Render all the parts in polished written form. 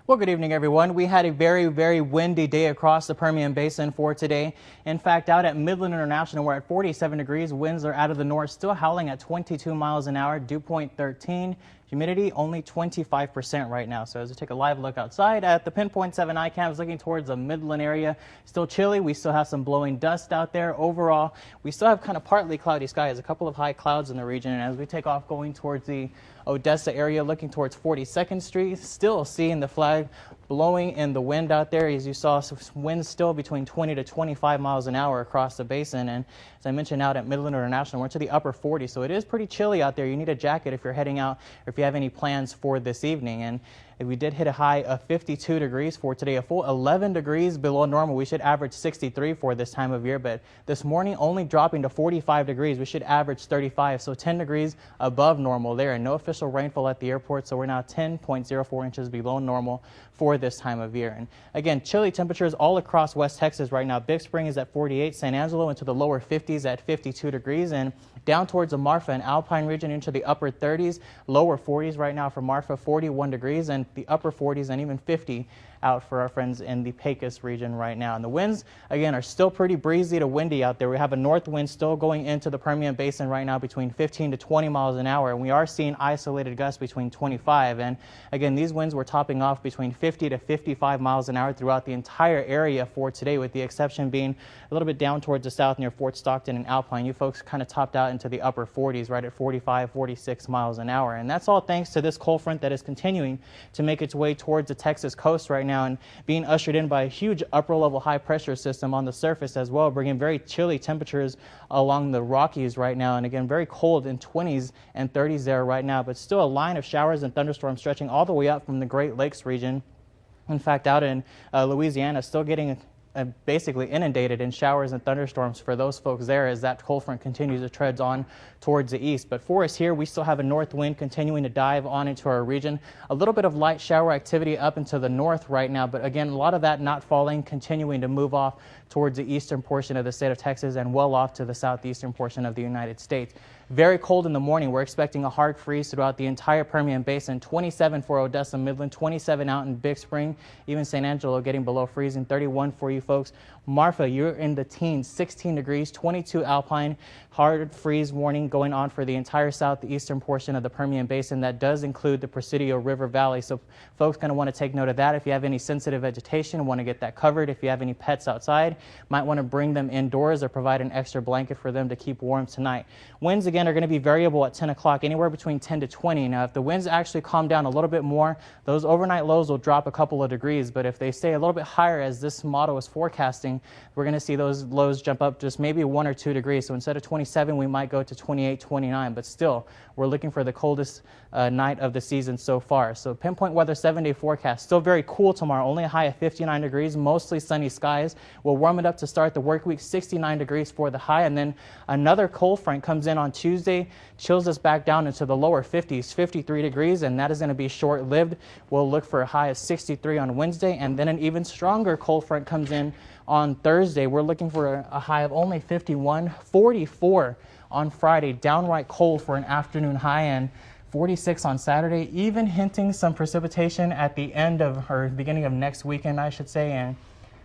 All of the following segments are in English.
Well, good evening, everyone. We had a very windy day across the Permian Basin for today. In fact, out at Midland International, we're at 47 degrees. Winds are out of the north, still howling at 22 miles an hour. Dew point 13. Humidity only 25% right now. So as we take a live look outside at the Pinpoint 7 iCams looking towards the Midland area, still chilly. We still have some blowing dust out there. Overall, we still have kind of partly cloudy skies, a couple of high clouds in the region. And as we take off going towards the Odessa area, looking towards 42nd Street, still seeing the flag blowing in the wind out there. As you saw, winds still between 20 to 25 miles an hour across the basin. And as I mentioned, out at Midland International, we're to the upper 40s, so it is pretty chilly out there. You need a jacket if you're heading out, or if you have any plans for this evening. And we did hit a high of 52 degrees for today, a full 11 degrees below normal. We should average 63 for this time of year, but this morning only dropping to 45 degrees. We should average 35, so 10 degrees above normal there, and no official rainfall at the airport, so we're now 10.04 inches below normal for this time of year. And again, chilly temperatures all across West Texas right now. Big Spring is at 48, San Angelo into the lower 50s at 52 degrees, and down towards the Marfa and Alpine region into the upper 30s, lower 40s right now for Marfa, 41 degrees, and the upper 40s and even 50 out for our friends in the Pecos region right now. And the winds, again, are still pretty breezy to windy out there. We have a north wind still going into the Permian Basin right now between 15 to 20 miles an hour, and we are seeing isolated gusts between 25. And again, these winds were topping off between 50 to 55 miles an hour throughout the entire area for today, with the exception being a little bit down towards the south near Fort Stockton and Alpine. You folks kind of topped out into the upper 40s, right at 45, 46 miles an hour. And that's all thanks to this cold front that is continuing to make its way towards the Texas coast right now, and being ushered in by a huge upper level high pressure system on the surface as well, bringing very chilly temperatures along the Rockies right now. And again, very cold in 20s and 30s there right now, but still a line of showers and thunderstorms stretching all the way up from the Great Lakes region. In fact, out in Louisiana, still getting basically inundated in showers and thunderstorms for those folks there as that cold front continues to tread on towards the east. But for us here, we still have a north wind continuing to dive on into our region. A little bit of light shower activity up into the north right now, but again, a lot of that not falling, continuing to move off towards the eastern portion of the state of Texas and well off to the southeastern portion of the United States. Very cold in the morning. We're expecting a hard freeze throughout the entire Permian Basin. 27 for Odessa, Midland, 27 out in Big Spring, even San Angelo getting below freezing, 31 for you folks. Marfa, you're in the teens, 16 degrees, 22 Alpine. Hard freeze warning going on for the entire southeastern portion of the Permian Basin. That does include the Presidio River Valley. So folks going to want to take note of that. If you have any sensitive vegetation, want to get that covered. If you have any pets outside, might want to bring them indoors or provide an extra blanket for them to keep warm tonight. Winds again are going to be variable at 10 o'clock, anywhere between 10 to 20. Now, if the winds actually calm down a little bit more, those overnight lows will drop a couple of degrees. But if they stay a little bit higher, as this model is forecasting, we're going to see those lows jump up just maybe 1 or 2 degrees. So instead of 27, we might go to 28, 29. But still, we're looking for the coldest night of the season so far. So Pinpoint weather 7-day forecast. Still very cool tomorrow. Only a high of 59 degrees. Mostly sunny skies. We'll warm it up to start the work week. 69 degrees for the high. And then another cold front comes in on Tuesday. Chills us back down into the lower 50s. 53 degrees. And that is going to be short-lived. We'll look for a high of 63 on Wednesday. And then an even stronger cold front comes in on Thursday. We're looking for a high of only 51. 44 on Friday. Downright cold for an afternoon high, and 46 on Saturday, even hinting some precipitation at the end of, or beginning of next weekend, I should say. And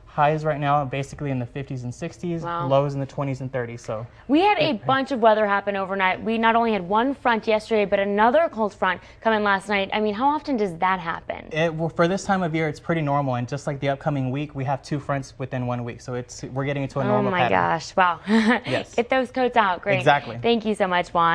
highs right now basically in the 50s and 60s, wow. Lows in the 20s and 30s. So we had a bunch of weather happen overnight. We not only had one front yesterday, but another cold front come in last night. I mean, how often does that happen? Well, for this time of year, it's pretty normal. And just like the upcoming week, we have 2 fronts within 1 week. So we're getting into a normal pattern. Oh my gosh, wow. Yes. Get those coats out. Great. Exactly. Thank you so much, Juan.